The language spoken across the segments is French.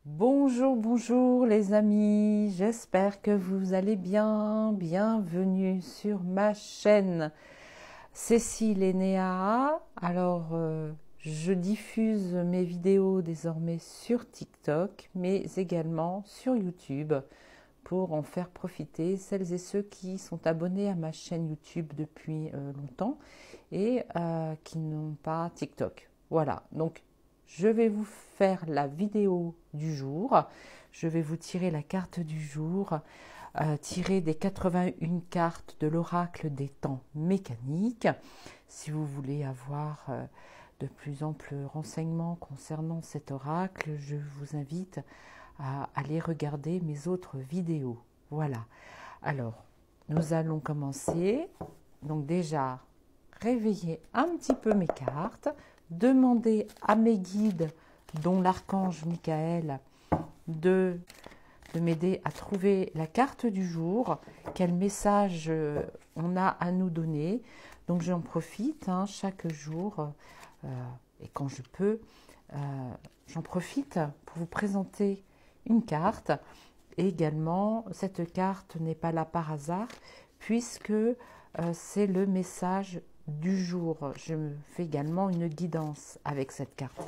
Bonjour, bonjour les amis, j'espère que vous allez bien. Bienvenue sur ma chaîne Cécile et Néa. Je diffuse mes vidéos désormais sur TikTok, mais également sur YouTube pour en faire profiter celles et ceux qui sont abonnés à ma chaîne YouTube depuis longtemps et qui n'ont pas TikTok. Voilà, donc je vais vous faire la vidéo du jour. Je vais vous tirer la carte du jour, tirée des 81 cartes de l'oracle des temps mécaniques. Si vous voulez avoir de plus amples renseignements concernant cet oracle, je vous invite à aller regarder mes autres vidéos. Voilà. Alors, nous allons commencer. Donc déjà, réveiller un petit peu mes cartes, demander à mes guides, dont l'archange Michael, de m'aider à trouver la carte du jour, quel message on a à nous donner. Donc j'en profite chaque jour et quand je peux, j'en profite pour vous présenter une carte. Et également, cette carte n'est pas là par hasard puisque c'est le message du jour. Je me fais également une guidance avec cette carte.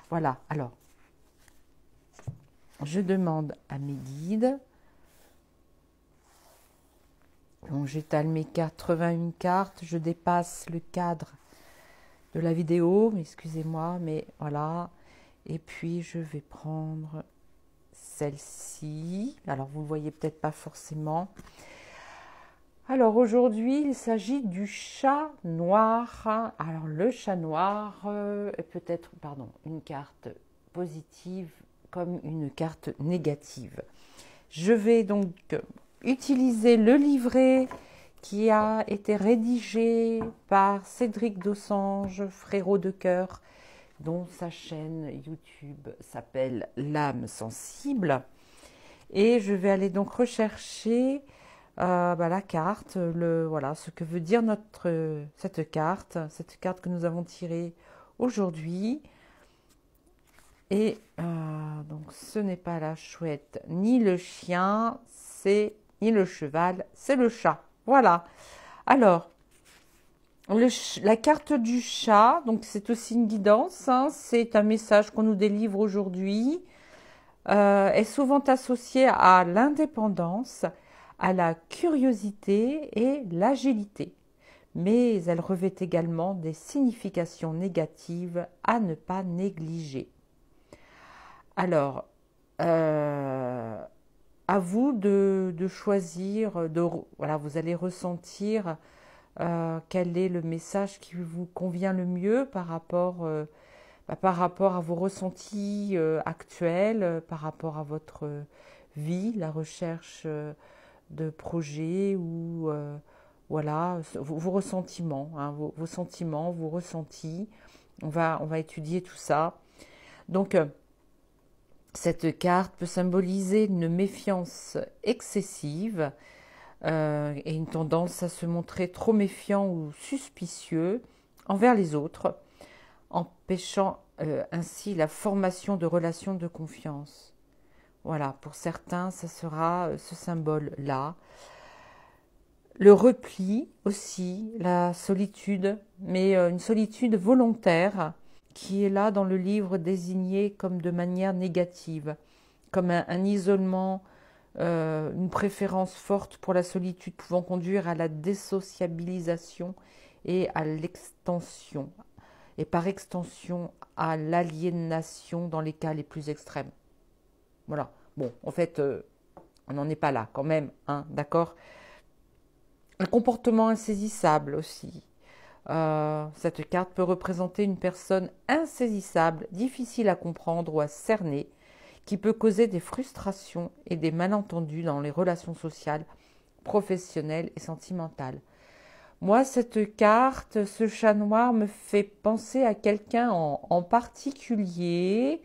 Voilà, alors, je demande à mes guides. Donc, j'étale mes 81 cartes, je dépasse le cadre de la vidéo, mais excusez-moi, mais voilà. Et puis, je vais prendre celle-ci. Alors, vous ne voyez peut-être pas forcément. Alors aujourd'hui, il s'agit du chat noir. Alors le chat noir est peut-être, une carte positive comme une carte négative. Je vais donc utiliser le livret qui a été rédigé par Cédric Dossange, frérot de cœur, dont sa chaîne YouTube s'appelle L'âme sensible. Et je vais aller donc rechercher la carte, voilà, ce que veut dire cette carte que nous avons tirée aujourd'hui. Et donc ce n'est pas la chouette ni le chien, ni le cheval, c'est le chat. Voilà. Alors, la carte du chat, donc c'est aussi une guidance, c'est un message qu'on nous délivre aujourd'hui, est souvent associé à l'indépendance, à la curiosité et l'agilité, mais elle revêt également des significations négatives à ne pas négliger. Alors, à vous de choisir, voilà, vous allez ressentir quel est le message qui vous convient le mieux par rapport à vos ressentis actuels, par rapport à votre vie, la recherche de projets ou voilà, vos ressentiments, vos sentiments, vos ressentis. On va étudier tout ça. Donc, cette carte peut symboliser une méfiance excessive et une tendance à se montrer trop méfiant ou suspicieux envers les autres, empêchant ainsi la formation de relations de confiance. Voilà, pour certains, ça sera ce symbole-là. Le repli aussi, la solitude, mais une solitude volontaire qui est là dans le livre désignée comme de manière négative, comme un isolement, une préférence forte pour la solitude pouvant conduire à la désociabilisation et à l'extension, et par extension à l'aliénation dans les cas les plus extrêmes. Voilà. Bon, en fait, on n'en est pas là quand même, d'accord ? Un comportement insaisissable aussi. Cette carte peut représenter une personne insaisissable, difficile à comprendre ou à cerner, qui peut causer des frustrations et des malentendus dans les relations sociales, professionnelles et sentimentales. Moi, cette carte, ce chat noir me fait penser à quelqu'un en particulier,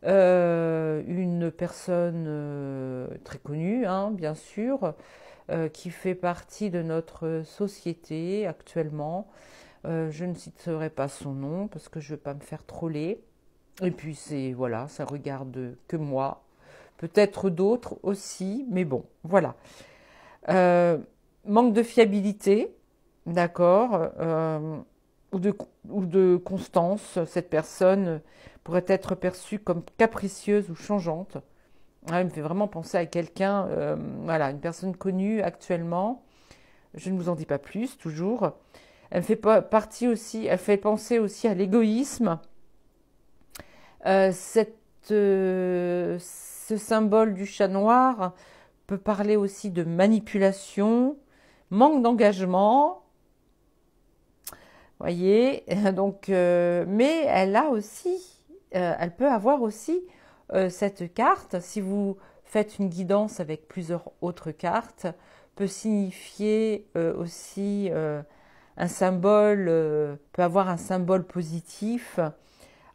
une personne très connue, bien sûr, qui fait partie de notre société actuellement. Je ne citerai pas son nom parce que je ne veux pas me faire troller. Et puis c'est, voilà, ça regarde que moi. Peut-être d'autres aussi, mais bon, voilà. Euh, Manque de fiabilité, d'accord, ou ou de constance. Cette personne pourrait être perçue comme capricieuse ou changeante. Ah, elle me fait vraiment penser à quelqu'un, voilà, une personne connue actuellement. Je ne vous en dis pas plus, toujours. Elle me fait partie aussi, elle fait penser aussi à l'égoïsme. Ce symbole du chat noir peut parler aussi de manipulation, manque d'engagement, voyez. Donc, mais elle a aussi, elle peut avoir aussi cette carte. Si vous faites une guidance avec plusieurs autres cartes, peut signifier aussi un symbole, peut avoir un symbole positif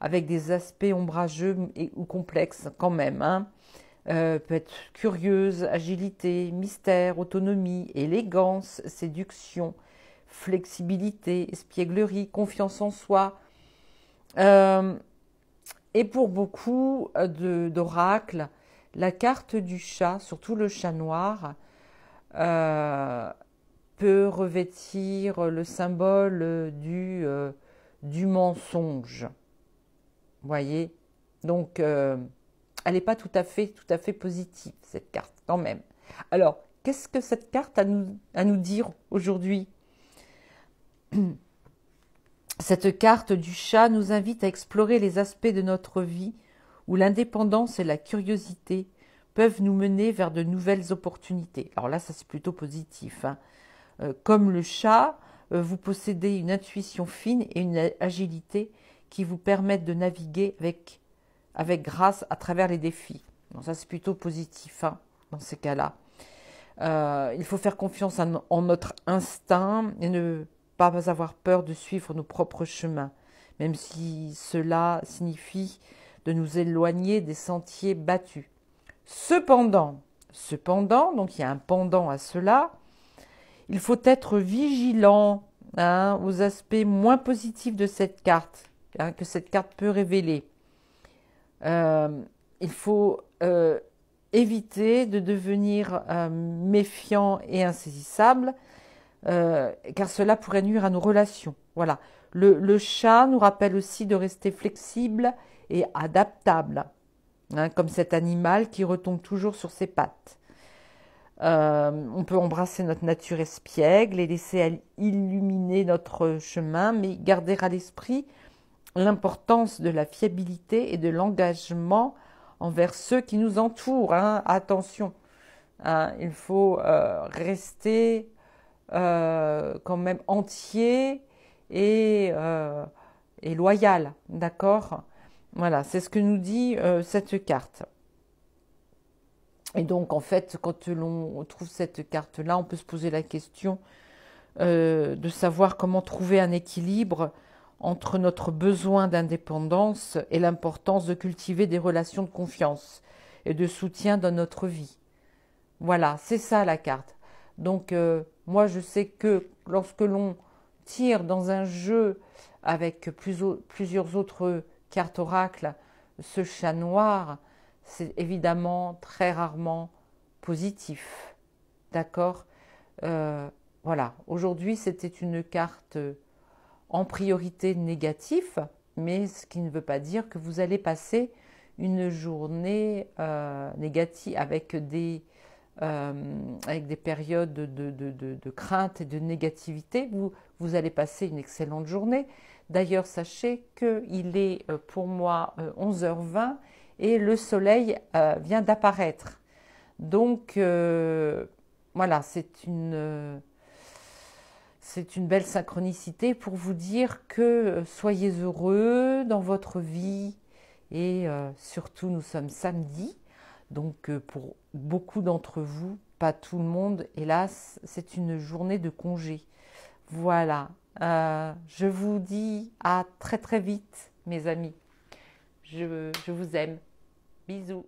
avec des aspects ombrageux ou complexes quand même, hein. Peut être curieuse, agilité, mystère, autonomie, élégance, séduction, flexibilité, espièglerie, confiance en soi. Euh, et pour beaucoup d'oracles, la carte du chat, surtout le chat noir, euh, peut revêtir le symbole du mensonge. Vous voyez. Donc, elle n'est pas tout à fait positive, cette carte, quand même. Alors, qu'est-ce que cette carte a à nous dire aujourd'hui? Cette carte du chat nous invite à explorer les aspects de notre vie où l'indépendance et la curiosité peuvent nous mener vers de nouvelles opportunités. Alors là, ça c'est plutôt positif, hein. Comme le chat, vous possédez une intuition fine et une agilité qui vous permettent de naviguer avec grâce à travers les défis. Donc ça c'est plutôt positif, hein, dans ces cas-là. Il faut faire confiance en notre instinct et ne pas avoir peur de suivre nos propres chemins, même si cela signifie de nous éloigner des sentiers battus. Cependant, donc il y a un pendant à cela, il faut être vigilant, hein, aux aspects moins positifs de cette carte, hein, que cette carte peut révéler. Euh, il faut éviter de devenir méfiant et insaisissable, car cela pourrait nuire à nos relations. Voilà. Le chat nous rappelle aussi de rester flexible et adaptable, hein, comme cet animal qui retombe toujours sur ses pattes. On peut embrasser notre nature espiègle et laisser illuminer notre chemin, mais garder à l'esprit l'importance de la fiabilité et de l'engagement envers ceux qui nous entourent, hein. Attention, hein, il faut rester quand même entier et loyal, d'accord? Voilà, c'est ce que nous dit cette carte. Et donc, en fait, quand l'on trouve cette carte-là, on peut se poser la question de savoir comment trouver un équilibre entre notre besoin d'indépendance et l'importance de cultiver des relations de confiance et de soutien dans notre vie. Voilà, c'est ça la carte. Donc, moi, je sais que lorsque l'on tire dans un jeu avec plusieurs autres cartes oracles, ce chat noir, c'est évidemment très rarement positif. D'accord. Voilà, aujourd'hui c'était une carte en priorité négative, mais ce qui ne veut pas dire que vous allez passer une journée négative avec des périodes de crainte et de négativité. Vous allez passer une excellente journée. D'ailleurs, sachez qu'il est pour moi 11h20 et le soleil vient d'apparaître. Donc, voilà, c'est une belle synchronicité pour vous dire que soyez heureux dans votre vie et surtout nous sommes samedi, donc pour beaucoup d'entre vous, pas tout le monde, hélas, c'est une journée de congé. Voilà, je vous dis à très très vite mes amis, je vous aime, bisous.